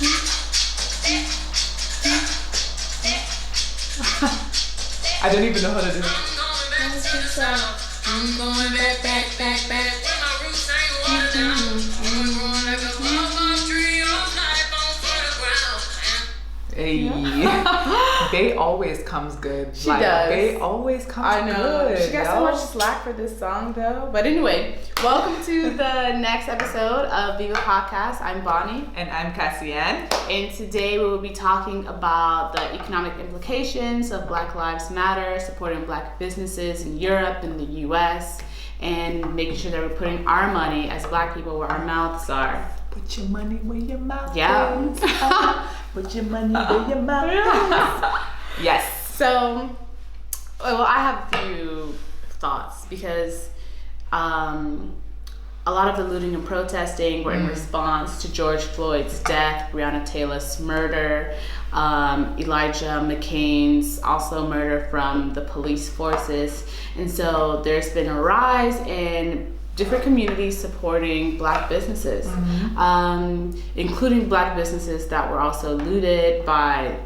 I don't even know how to do it. I'm going back. Where my roots ain't walked down. I'm growing like a palm tree all night on for the ground. Hey. Bay always comes good. She does. Bay always comes good. I know. She got so much slack for this song though. But anyway, welcome to the next episode of VIVA Podcast. I'm Bonnie. And I'm Cassianne. And today we will be talking about the economic implications of Black Lives Matter, supporting Black businesses in Europe and the US, and making sure that we're putting our money as Black people where our mouths are. Put your money where your mouth is. Put your money where your mouth is. Yes. So, well, I have a few thoughts because a lot of the looting and protesting were in response to George Floyd's death, Breonna Taylor's murder, Elijah McClain's also murder from the police forces. And so there's been a rise in different communities supporting Black businesses, including Black businesses that were also looted by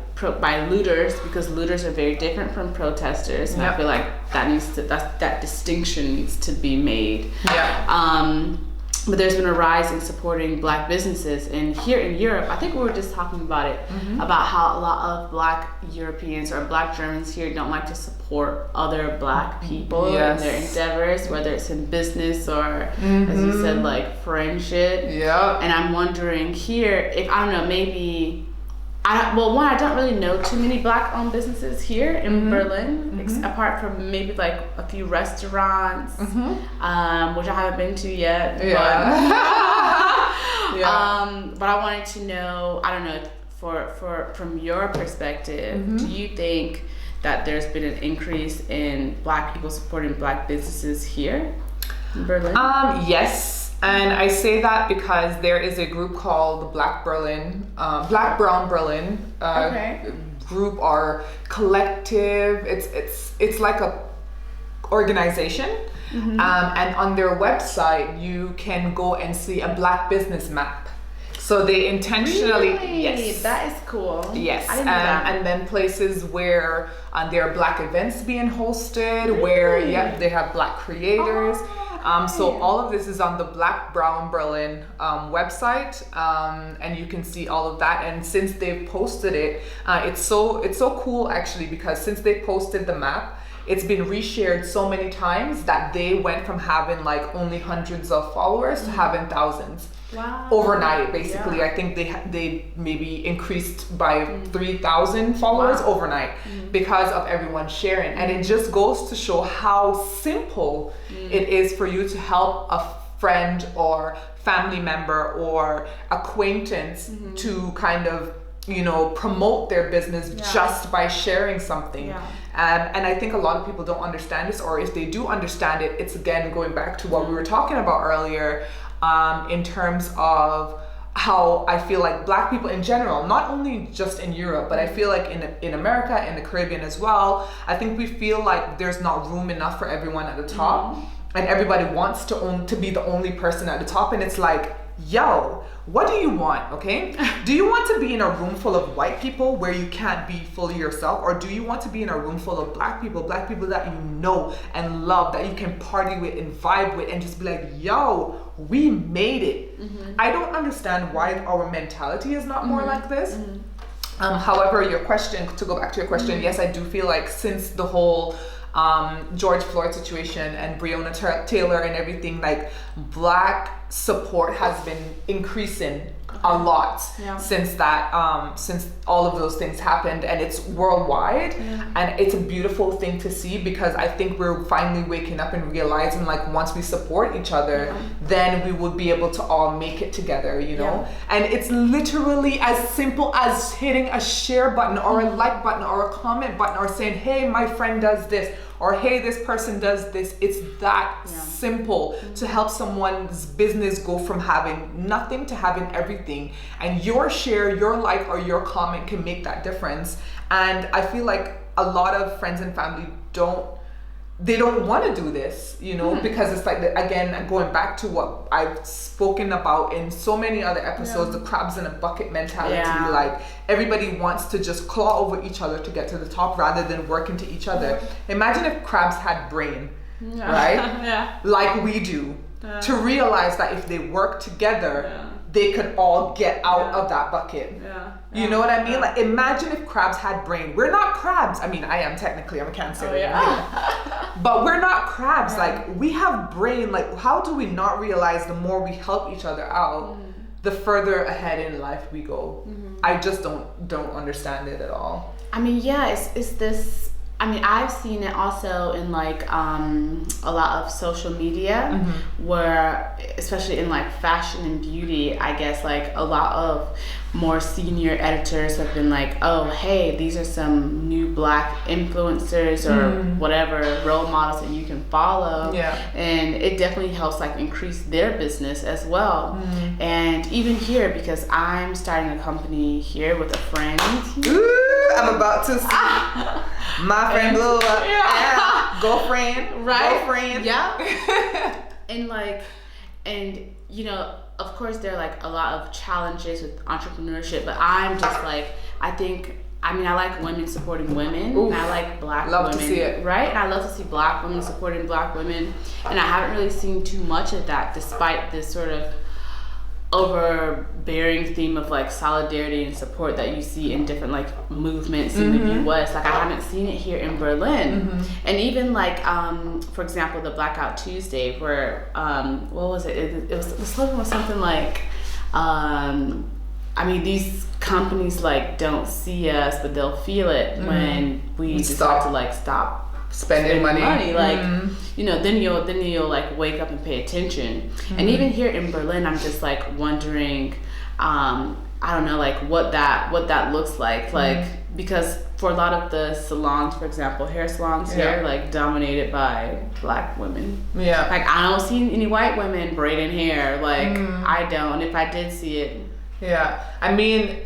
looters, because looters are very different from protesters. And I feel like that distinction needs to be made. Yeah. But there's been a rise in supporting Black businesses, and here in Europe, I think we were just talking about it, about how a lot of Black Europeans or Black Germans here don't like to support other Black people in their endeavors, whether it's in business or, as you said, like friendship. Yeah. And I'm wondering here if, I don't know, maybe, I don't really know too many Black-owned businesses here in Berlin, apart from maybe like a few restaurants, which I haven't been to yet. Yeah. But I wanted to know, I don't know, from your perspective, do you think that there's been an increase in Black people supporting Black businesses here in Berlin? Yes. And I say that because there is a group called Black Brown Berlin group or collective. It's like a organization, and on their website you can go and see a Black business map. So they intentionally, really? That is cool. Yes, I didn't know that. And then places where there are Black events being hosted, where they have Black creators. So all of this is on the Black Brown Berlin website, and you can see all of that. And since they've posted it, it's so cool actually, because since they posted the map, it's been reshared so many times that they went from having like only hundreds of followers to having thousands. Wow. Overnight, basically. I think they maybe increased by 3,000 followers overnight because of everyone sharing. And it just goes to show how simple it is for you to help a friend or family member or acquaintance to kind of, promote their business just by sharing something. And I think a lot of people don't understand this, or if they do understand it, it's again going back to what we were talking about earlier, in terms of how I feel like Black people in general, not only just in Europe, but I feel like in America, in the Caribbean as well, I think we feel like there's not room enough for everyone at the top, and everybody wants to be the only person at the top, and it's like, yo, what do you want, okay? Do you want to be in a room full of white people where you can't be fully yourself? Or do you want to be in a room full of Black people that you know and love, that you can party with and vibe with and just be like, yo, we made it. I don't understand why our mentality is not more like this. However, your question, to go back to your question, yes, I do feel like since the whole George Floyd situation and Breonna Taylor and everything, like Black support has been increasing a lot since that since all of those things happened, and it's worldwide, and it's a beautiful thing to see, because I think we're finally waking up and realizing, like, once we support each other, then we will be able to all make it together, and it's literally as simple as hitting a share button or a like button or a comment button or saying, hey, my friend does this, or hey, this person does this. It's that simple to help someone's business go from having nothing to having everything. And your share, your like, or your comment can make that difference. And I feel like a lot of friends and family don't they don't want to do this, you know, because it's like, again, going back to what I've spoken about in so many other episodes, the crabs in a bucket mentality. Like, everybody wants to just claw over each other to get to the top rather than work into each other. Imagine if crabs had brain, right? Like we do, to realize that if they work together, they could all get out of that bucket. You know what I mean? Like, imagine if crabs had brain. We're not crabs. I mean, I am technically, I'm a Cancer. But we're not crabs. Like, we have brain. Like, how do we not realize the more we help each other out, the further ahead in life we go? I just don't understand it at all. I mean, it's this. I mean, I've seen it also in like a lot of social media where, especially in like fashion and beauty, I guess like a lot of more senior editors have been like, oh, hey, these are some new Black influencers or whatever role models that you can follow. And it definitely helps like increase their business as well. And even here, because I'm starting a company here with a friend. Ooh, I'm about to see. My friend blew up. Go friend. Right? Go friend. And you know, of course there are like a lot of challenges with entrepreneurship, but I'm just like, I like women supporting women. And I like Black women. Love to see it. Right? And I love to see Black women supporting Black women. And I haven't really seen too much of that, despite this sort of overbearing theme of like solidarity and support that you see in different like movements in the US. Like, I haven't seen it here in Berlin. And even like for example, the Blackout Tuesday, where what was it? The slogan was something like I mean, these companies like don't see us, but they'll feel it when we decide to like stop spending money. Like, you know, then you'll like wake up and pay attention. And even here in Berlin, I'm just like wondering, I don't know, like what that looks like. Like, because for a lot of the salons, for example, hair salons here, like dominated by Black women. Like, I don't see any white women braiding hair. Like, I don't. If I did see it. I mean,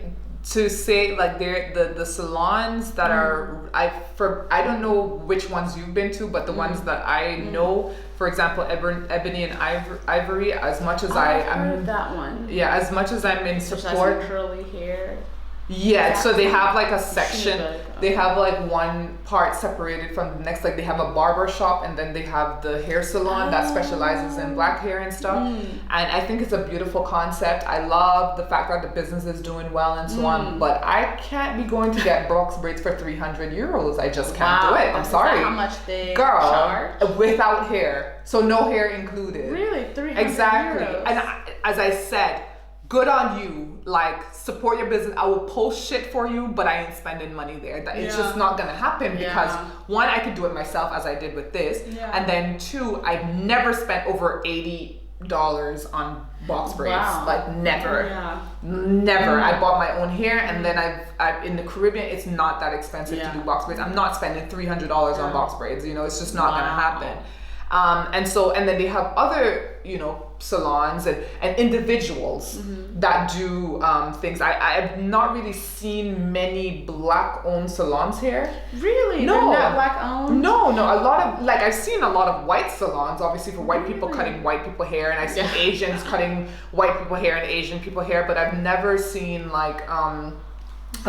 to say like the salons that are, I don't know which ones you've been to, but the ones that I know, for example, Ebony and Ivory, as much as I'm heard of that one. As much as I'm in support, curly hair. So they have like a section. They have like one part separated from the next. Like, they have a barber shop, and then they have the hair salon that specializes in Black hair and stuff. And I think it's a beautiful concept. I love the fact that the business is doing well and so on. But I can't be going to get box braids for 300 euros. I just can't do it. I'm sorry. How much they charge? Without hair, so no hair included. Really, 300 exactly. euros. And as I said, good on you. Like, support your business. I will post shit for you, but I ain't spending money there. It's just not gonna happen because one, I could do it myself, as I did with this, and then two, I've never spent over $80 on box braids. Like, never. I bought my own hair, and then I've in the Caribbean, it's not that expensive to do box braids. I'm not spending $300 on box braids. You know, it's just not gonna happen. And then they have other, you know, salons and individuals that do things. I've not really seen many Black owned salons here. Really? No. They're not Black owned? No. A lot of, like, I've seen a lot of white salons, obviously, for white people cutting white people hair, and I've seen Asians cutting white people hair and Asian people hair, but I've never seen like a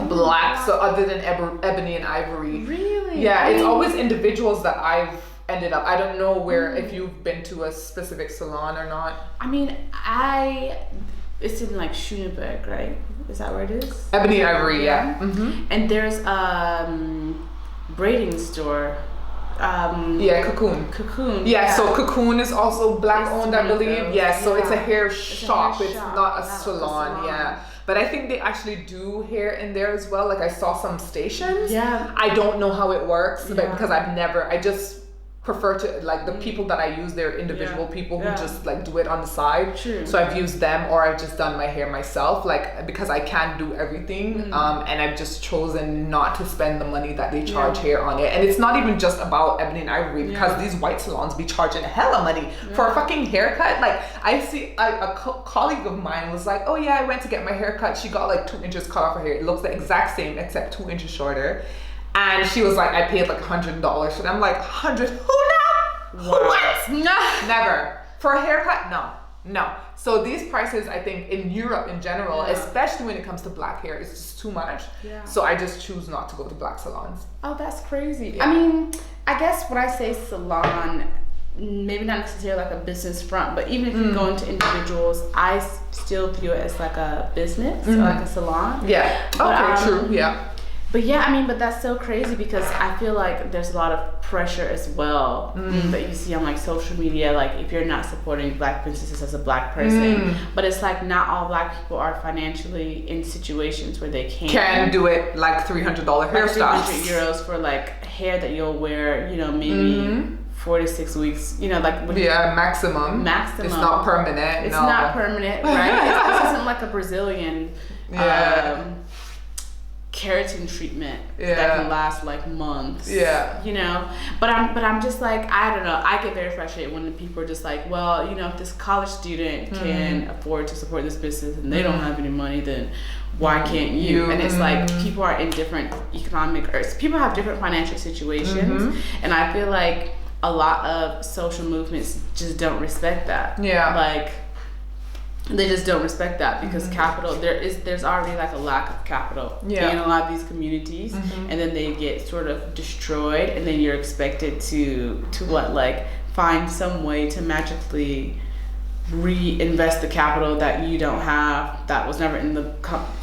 Black, so other than Ebony and Ivory. Really? Yeah, it's always individuals that I've ended up. I don't know where, if you've been to a specific salon or not. I mean, it's in like Schöneberg, right? Is that where it is? Ebony and Ivory, And there's braiding store. Cocoon. So Cocoon is also Black owned, I believe. So it's a hair shop. It's not a salon. But I think they actually do hair in there as well. Like, I saw some stations. I don't know how it works, but because I just prefer to, like, the people that I use, they're individual people who just like do it on the side. So I've used them, or I've just done my hair myself, like, because I can't do everything. And I've just chosen not to spend the money that they charge here on it. And it's not even just about Ebony and Ivory, because these white salons be charging hella money for a fucking haircut. Like, I see a colleague of mine was like, oh yeah, I went to get my hair cut. She got like 2 inches cut off her hair. It looks the exact same except 2 inches shorter. And she was like, I paid like $100. And I'm like, 100? Who What? Never. For a haircut, no. So these prices, I think, in Europe in general, especially when it comes to black hair, it's just too much. Yeah. So I just choose not to go to black salons. Oh, that's crazy. Yeah. I mean, I guess when I say salon, maybe not necessarily like a business front, but even if you go into individuals, I still view it as like a business or like a salon. Yeah. But, True. Yeah. But yeah, I mean, but that's so crazy because I feel like there's a lot of pressure as well that you see on like social media, like if you're not supporting black princesses as a black person, but it's like not all black people are financially in situations where they can do it like $300 hairstyles. 300 euros for like hair that you'll wear, you know, maybe 4 to 6 weeks, you know, like maximum. It's not permanent. It's not permanent, right? This isn't like a Brazilian keratin treatment that can last like months. Yeah. You know? But I'm just like, I don't know. I get very frustrated when the people are just like, well, you know, if this college student can afford to support this business and they don't have any money, then why can't you? And it's like people are in different people have different financial situations. And I feel like a lot of social movements just don't respect that. Yeah. Like, they just don't respect that because capital, there's already like a lack of capital in a lot of these communities, and then they get sort of destroyed, and then you're expected to find some way to magically reinvest the capital that you don't have, that was never in the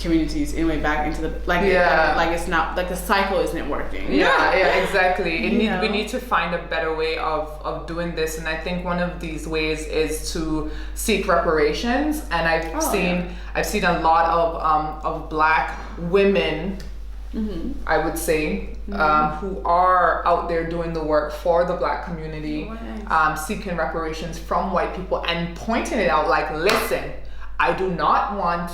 communities anyway, back into the like it's not like the cycle isn't working. Exactly. We need to find a better way of doing this, and I think one of these ways is to seek reparations. And I've seen a lot of black women, I would say, who are out there doing the work for the black community, seeking reparations from white people and pointing it out like, listen, I do not want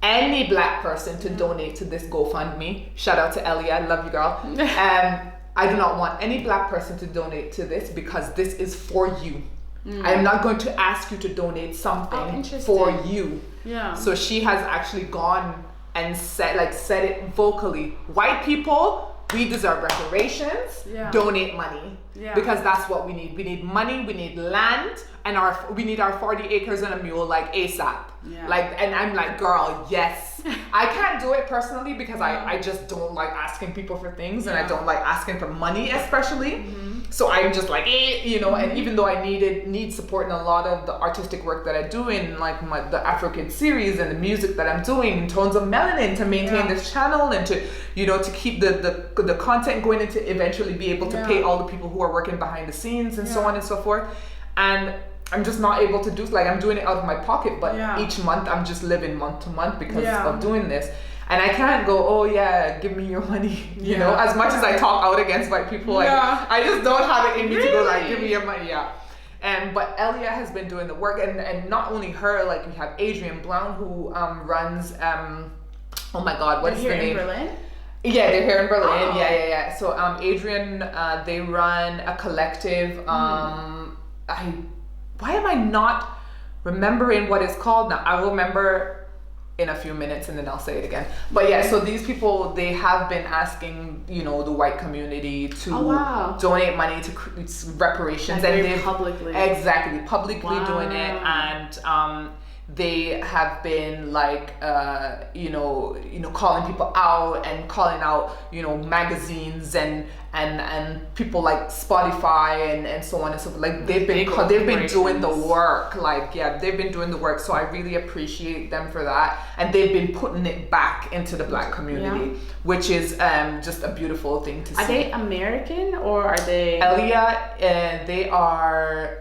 any black person to donate to this GoFundMe. Shout out to Ellie, I love you, girl. I do not want any black person to donate to this because this is for you. I am not going to ask you to donate something for you. Yeah. So she has actually gone and said it vocally. White people, we deserve reparations. Donate money. Because that's what we need. We need money, we need land, and we need our 40 acres and a mule like ASAP. And I'm like, girl, yes. I can't do it personally because I just don't like asking people for things, and I don't like asking for money especially. So I'm just like, you know, and even though I need support in a lot of the artistic work that I do in like the African series and the music that I'm doing in Tones of Melanin to maintain this channel and to, you know, to keep the content going and to eventually be able to pay all the people who are working behind the scenes and so on and so forth. And I'm just not able to do, like, I'm doing it out of my pocket, but each month I'm just living month to month because of doing this. And I can't go, oh yeah, give me your money, you know, as much as I talk out against white people, like, I just don't have it in me to go like, give me your money, but Elia has been doing the work, and not only her, like we have Adrienne Brown who runs, oh my God, what's the name? In Berlin? Yeah, they're here in Berlin, yeah. So Adrienne, they run a collective, why am I not remembering what it's called now? I will remember in a few minutes and then I'll say it again. But yeah, so these people, they have been asking, you know, the white community to donate money to reparations, like and they've publicly doing it, and they have been like you know calling people out and calling out, you know, magazines and people like Spotify and so on and so forth. Like they've been doing the work. Like they've been doing the work. So I really appreciate them for that. And they've been putting it back into the black community, which is just a beautiful thing to see. Are they American or are they? Elia, they are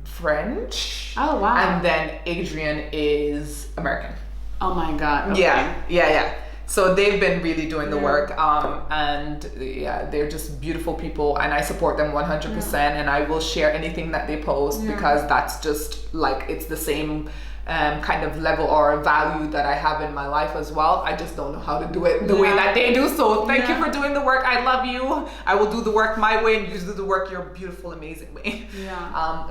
French. Oh wow. And then Adrienne is American. Oh my God. Okay. Yeah. So they've been really doing the work, and they're just beautiful people, and I support them 100%, and I will share anything that they post because that's just like, it's the same kind of level or value that I have in my life as well. I just don't know how to do it the way that they do. So thank you for doing the work. I love you. I will do the work my way, and you do the work your beautiful, amazing way.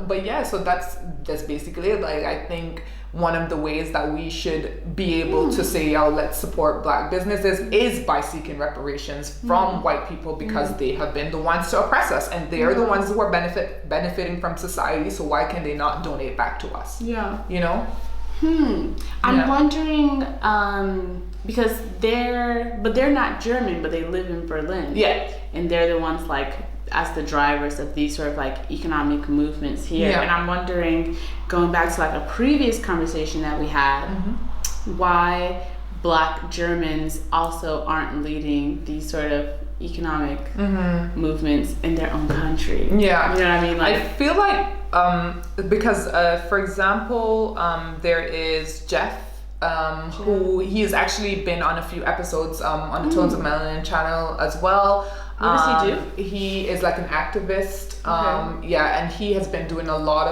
But yeah, so that's basically it. Like, I think one of the ways that we should be able to say, yo, let's support Black businesses is by seeking reparations from white people, because they have been the ones to oppress us, and they are the ones who are benefiting from society. So why can they not donate back to us? You know? I'm wondering, because they're not German, but they live in Berlin. And they're the ones, like, as the drivers of these sort of like economic movements here. And I'm wondering, going back to like a previous conversation that we had, why Black Germans also aren't leading these sort of economic movements in their own country. You know what I mean? Like, I feel like because for example, there is Jeff, who he has actually been on a few episodes on the Tones of Melanin channel as well. What does he do? He is like an activist. And he has been doing a lot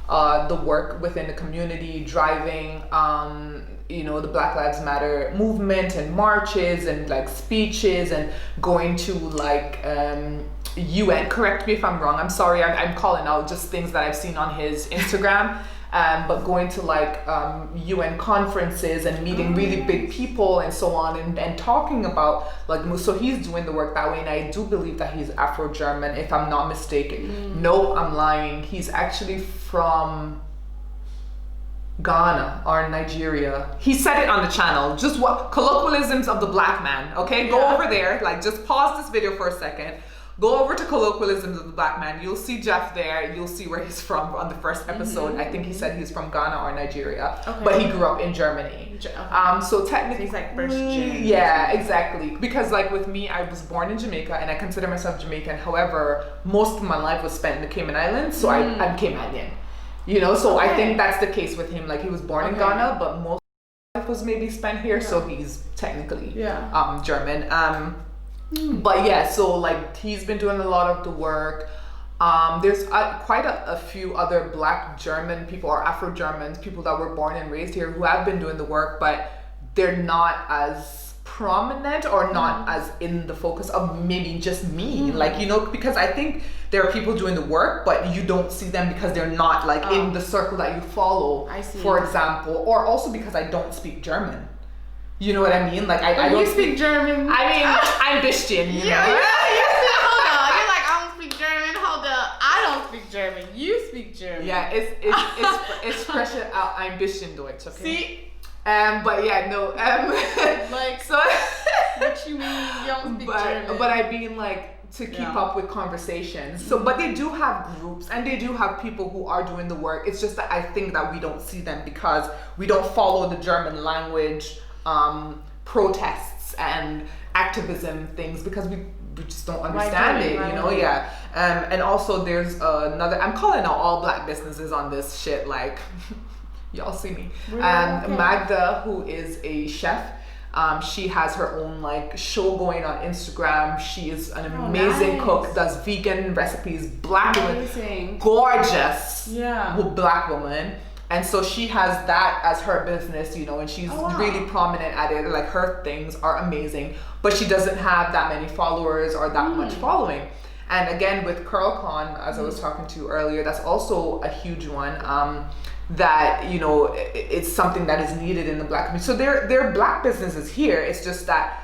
of the work within the community, driving the Black Lives Matter movement and marches and like speeches, and going to like UN, correct me if I'm wrong, I'm sorry, I'm calling out just things that I've seen on his Instagram. But going to like UN conferences and meeting really big people and so on, and talking about like, so he's doing the work that way. And I do believe that he's Afro-German, if I'm not mistaken. No, I'm lying. He's actually from Ghana or Nigeria. He said it on the channel. Just what colloquialisms of the Black man. Okay, go over there. Like, just pause this video for a second. Go over to colloquialisms of the Black man. You'll see Jeff there. You'll see where he's from on the first episode. I think he said he's from Ghana or Nigeria, but he grew up in Germany. So technically, he's like first gen. Yeah, exactly. Because like with me, I was born in Jamaica and I consider myself Jamaican. However, most of my life was spent in the Cayman Islands, so I'm Caymanian. You know, so I think that's the case with him. Like, he was born in Ghana, but most of his life was maybe spent here, so he's technically German. But yeah, so like he's been doing a lot of the work. There's quite a few other Black German people or Afro-Germans, people that were born and raised here, who have been doing the work, but they're not as prominent or not as in the focus of maybe just me. Like, you know, because I think there are people doing the work, but you don't see them because they're not like in the circle that you follow, for example, or also because I don't speak German. You know what I mean? Like, I don't speak German. I mean, I'm Christian, you know? Hold on. You're like, I don't speak German. Hold up. I don't speak German. You speak German. Yeah, it's pressure out. I'm bisschen Deutsch, okay? See? But yeah, no. Like, so. What you mean you don't speak German? But I mean, like, to keep up with conversations. So, but they do have groups and they do have people who are doing the work. It's just that I think that we don't see them because we don't follow the German language protests and activism things, because we just don't understand it, you know? And also there's another, I'm calling out all Black businesses on this shit, like y'all see me. Magda, who is a chef, she has her own like show going on Instagram. She is an amazing cook, does vegan recipes, Black woman, gorgeous Black woman. And so she has that as her business, you know, and she's really prominent at it. Like, her things are amazing, but she doesn't have that many followers or that much following. And again, with CurlCon, as I was talking to earlier, that's also a huge one. That, you know, it's something that is needed in the Black community. So there are Black businesses here. It's just that,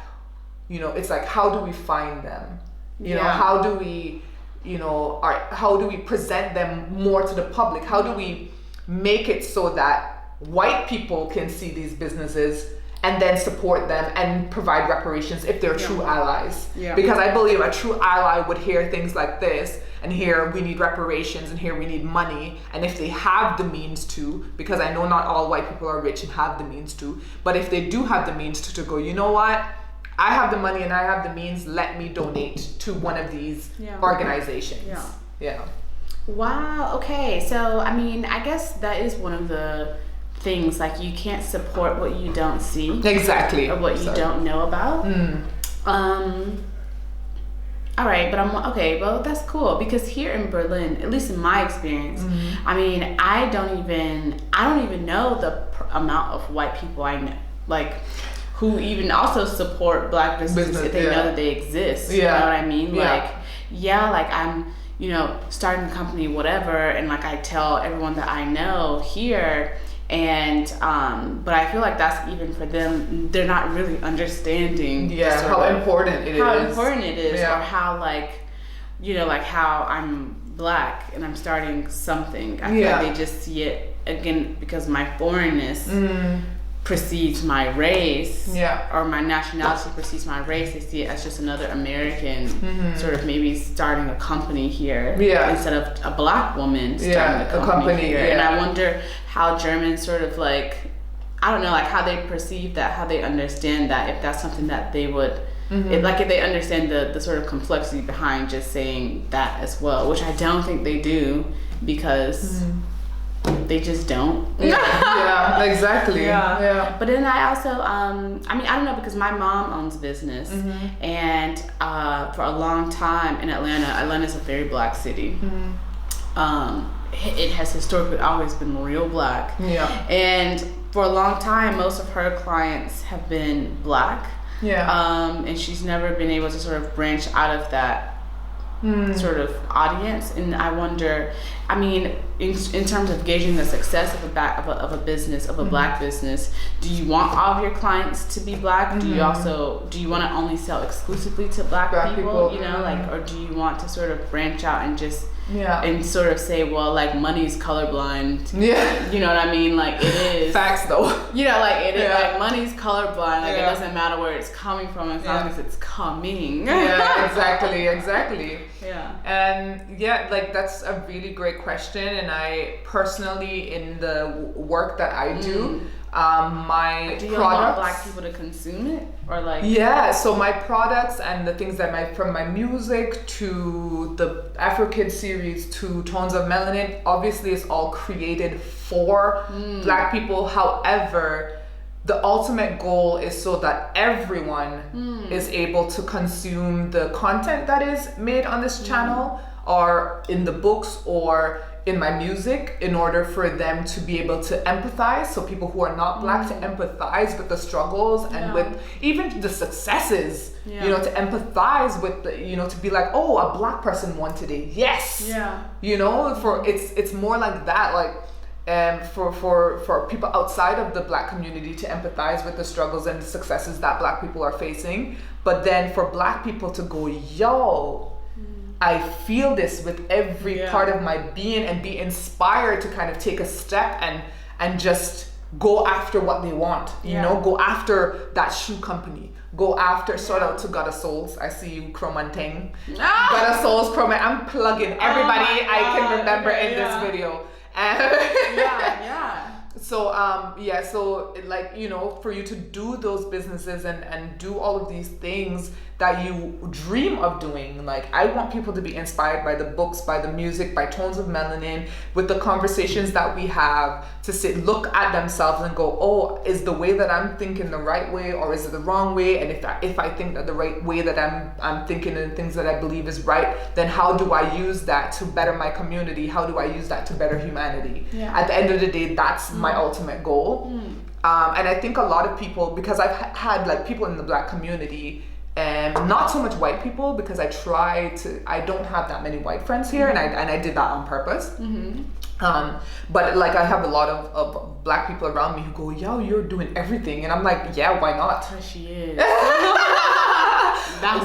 you know, it's like, how do we find them? You know, how do we, you know, how do we present them more to the public? How do we make it so that white people can see these businesses and then support them and provide reparations if they're true allies? Because I believe a true ally would hear things like this and hear we need reparations and here we need money, and if they have the means to, because I know not all white people are rich and have the means to, but if they do have the means to go, you know what, I have the money and I have the means, let me donate to one of these organizations. Wow, okay. So, I mean, I guess that is one of the things, like, you can't support what you don't see. Exactly. Or what you don't know about. all right, but I'm okay. Well, that's cool because here in Berlin, at least in my experience, I mean, I don't even know the amount of white people I know, like, who even also support Black businesses if they know that they exist. You know what I mean? Like, like I'm, you know, starting a company, whatever, and like I tell everyone that I know here. And but I feel like that's even for them, they're not really understanding how important it is, or how, like, you know, like how I'm Black and I'm starting something. I feel like they just see it again because my foreignness precedes my race, or my nationality precedes my race. They see it as just another American sort of maybe starting a company here instead of a Black woman starting a company here. And I wonder how Germans sort of, like, I don't know, like how they perceive that, how they understand that, if that's something that they would, if they understand the sort of complexity behind just saying that as well, which I don't think they do because they just don't. Exactly. But then I also, I mean, I don't know, because my mom owns a business, and for a long time in Atlanta's a very Black city. It has historically always been real Black. And for a long time, most of her clients have been Black. And she's never been able to sort of branch out of that sort of audience. And I wonder, I mean, in terms of gauging the success of a business, of a Black business, do you want all of your clients to be Black? Do you want to only sell exclusively to Black people? You know, like, or do you want to sort of branch out and just and sort of say, well, like, money's colorblind. You know what I mean? Like, it is. Facts, though. You know, like, it is, like, money's colorblind. Like, it doesn't matter where it's coming from as long as it's coming. Exactly. And like, that's a really great question. And I personally, in the work that I do, my do you products, want Black people to consume it, or like? So my products and the things that from my music to the Afro Kids series to Tones of Melanin, obviously it's all created for Black people. However, the ultimate goal is so that everyone is able to consume the content that is made on this channel, or in the books, or in my music, in order for them to be able to empathize. So people who are not Black to empathize with the struggles and with even the successes, you know, to empathize with the, you know, to be like, oh, a Black person won today. Yes. You know, for it's more like that, like, for people outside of the Black community to empathize with the struggles and the successes that Black people are facing. But then for Black people to go, yo, I feel this with every part of my being, and be inspired to kind of take a step and just go after what they want, you know, go after that shoe company, go after, shout out to Gotta Souls, I see you, Cromanteng. Gotta Souls, I'm plugging everybody I can remember in this video. So like, you know, for you to do those businesses and do all of these things that you dream of doing, like, I want people to be inspired by the books, by the music, by Tones of Melanin, with the conversations that we have, to sit, look at themselves and go, oh, is the way that I'm thinking the right way, or is it the wrong way? And if I think that the right way that I'm thinking and things that I believe is right, then how do I use that to better my community? How do I use that to better humanity? At the end of the day, that's my ultimate goal. And I think a lot of people, because I've had like people in the Black community, and not so much white people, because I don't have that many white friends here, and I did that on purpose. But like, I have a lot of Black people around me who go, yo, you're doing everything, and I'm like, yeah, why not? She is.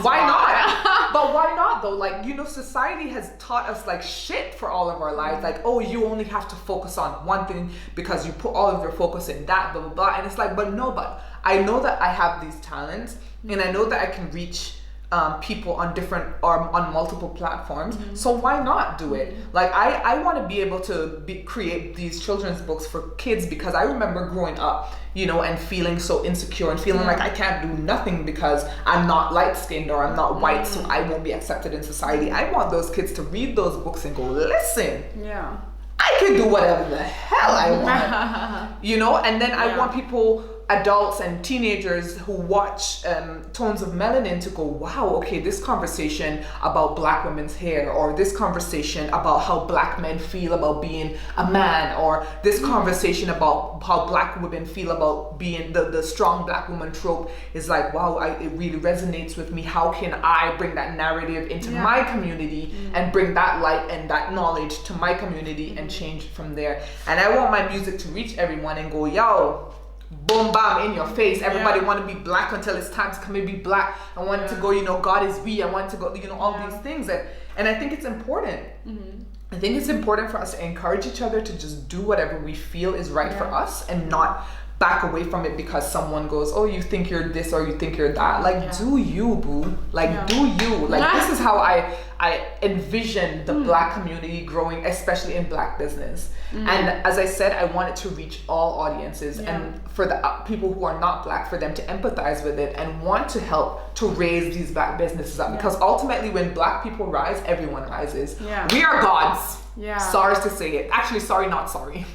Why not? But why not though? Like, you know, society has taught us like shit for all of our lives. Like, oh, you only have to focus on one thing because you put all of your focus in that, blah, blah, blah. And it's like, but I know that I have these talents, and I know that I can reach people on different or on multiple platforms. So why not do it? Like, I want to be able to create these children's books for kids, because I remember growing up, you know, and feeling so insecure and feeling like I can't do nothing because I'm not light skinned or I'm not white, so I won't be accepted in society. I want those kids to read those books and go, listen, I can do whatever the hell I want, you know. And then I want people adults and teenagers who watch Tones of Melanin to go, wow, okay, this conversation about Black women's hair, or this conversation about how Black men feel about being a man, or this conversation about how Black women feel about being the strong Black woman trope is like, wow, it really resonates with me. How can I bring that narrative into my community and bring that light and that knowledge to my community and change from there? And I want my music to reach everyone and go, yo, boom, bam, in your face. Everybody want to be Black until it's time to come and be Black. I want it to go, God is we. I want to go, all these things. And I think it's important. I think it's important for us to encourage each other to just do whatever we feel is right for us and not back away from it because someone goes, oh, you think you're this or you think you're that. Like, do you, boo. Like, do you. Like, this is how I envision the Black community growing, especially in Black business. And as I said, I want it to reach all audiences and for the people who are not Black, for them to empathize with it and want to help to raise these Black businesses up. Because ultimately, when Black people rise, everyone rises. We are gods. Sorry to say it. Actually, sorry, not sorry.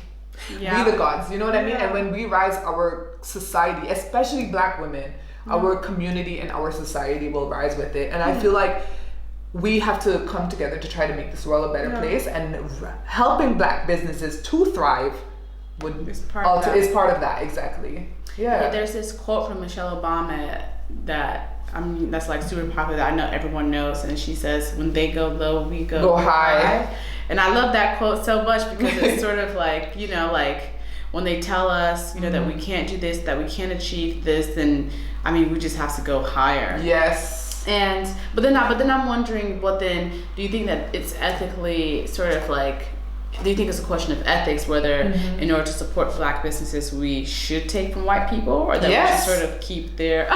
We the gods, you know what I mean? And when we rise, our society, especially Black women, our community and our society will rise with it. And I feel like we have to come together to try to make this world a better place, and helping Black businesses to thrive is part of that. Exactly. There's this quote from Michelle Obama that's like super popular that I know everyone knows, and she says, when they go low, we go high. And I love that quote so much because it's sort of like, like when they tell us, that we can't do this, that we can't achieve this, then we just have to go higher. Yes. But then I'm wondering, do you think that it's ethically sort of like, do you think it's a question of ethics, whether in order to support Black businesses we should take from white people, or that we should sort of keep their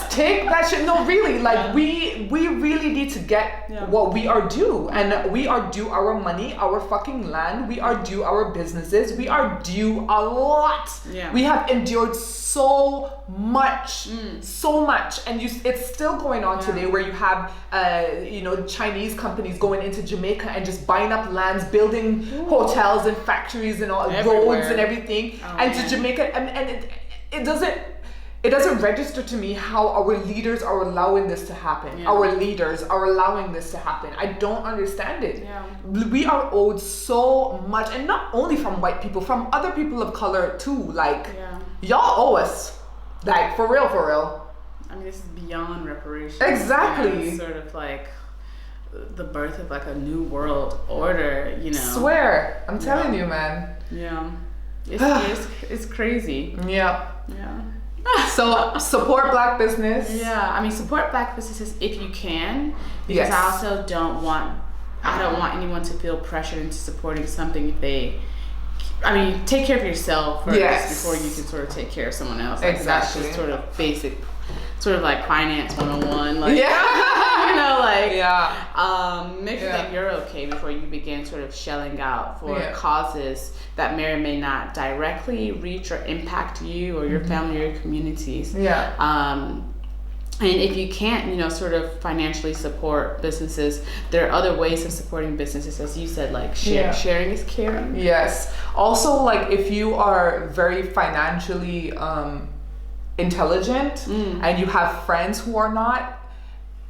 take that shit? No, really, like we really need to get what we are due, and we are due our money, our fucking land, we are due our businesses, we are due a lot. We have endured so much, and it's still going on today, where you have Chinese companies going into Jamaica and just buying up lands, building hotels and factories and all roads and everything, to Jamaica, and it doesn't register to me how our leaders are allowing this to happen. Our leaders are allowing this to happen. I don't understand it. We are owed so much, and not only from white people, from other people of color too. Like, y'all owe us, like, for real. This is beyond reparations. Exactly. It's sort of like the birth of like a new world order, Swear, I'm telling you, man. It's crazy. So support Black business. Support Black businesses if you can, because I also don't want anyone to feel pressured into supporting something if they take care of yourself first before you can sort of take care of someone else. Like, exactly. That's just sort of basic, sort of like finance 101. Like, make sure that you're okay before you begin sort of shelling out for causes that may or may not directly reach or impact you or your family or your communities. And if you can't, sort of financially support businesses, there are other ways of supporting businesses, as you said, like sharing is caring. Yes. Also, like, if you are very financially intelligent and you have friends who are not,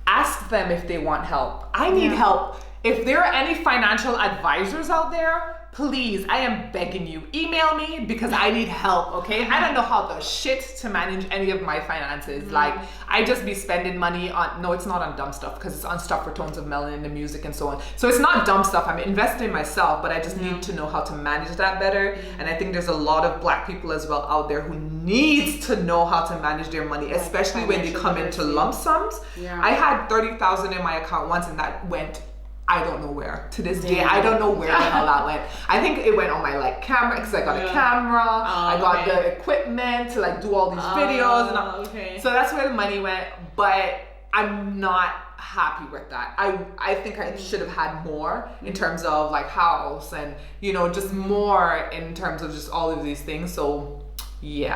ask them if they want help. I need help. If there are any financial advisors out there, please, I am begging you, email me, because I need help, okay? I don't know how the shit to manage any of my finances. Like, I just be spending money on, no, it's not on dumb stuff, because it's on stuff for Tones of Melanin, the music and so on. So it's not dumb stuff, I'm investing in myself, but I just need to know how to manage that better. And I think there's a lot of Black people as well out there who needs to know how to manage their money, especially when they come into lump sums. I had $30,000 in my account once, and that went, I don't know where. To this day, I don't know where the hell that went. I think it went on my camera, because I got a camera. I got the equipment to do all these videos. And all. So that's where the money went. But I'm not happy with that. I think I should have had more in terms of house and just more in terms of just all of these things. So we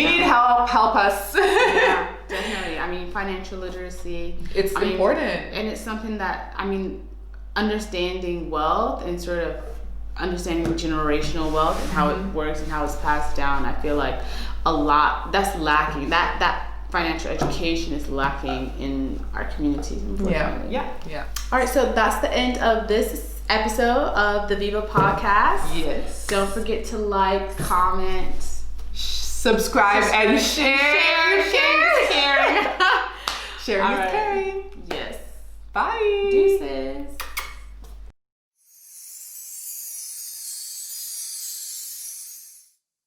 need help. Help us. Definitely. Financial literacy. It's important. And it's something that, understanding wealth and sort of understanding generational wealth and how it works and how it's passed down. I feel like a lot that's lacking. That financial education is lacking in our communities. Yeah. All right, so that's the end of this episode of the Viva podcast. Yes. Don't forget to like, comment, subscribe and share. Sharing is caring. Sharing is caring. Yes. Bye.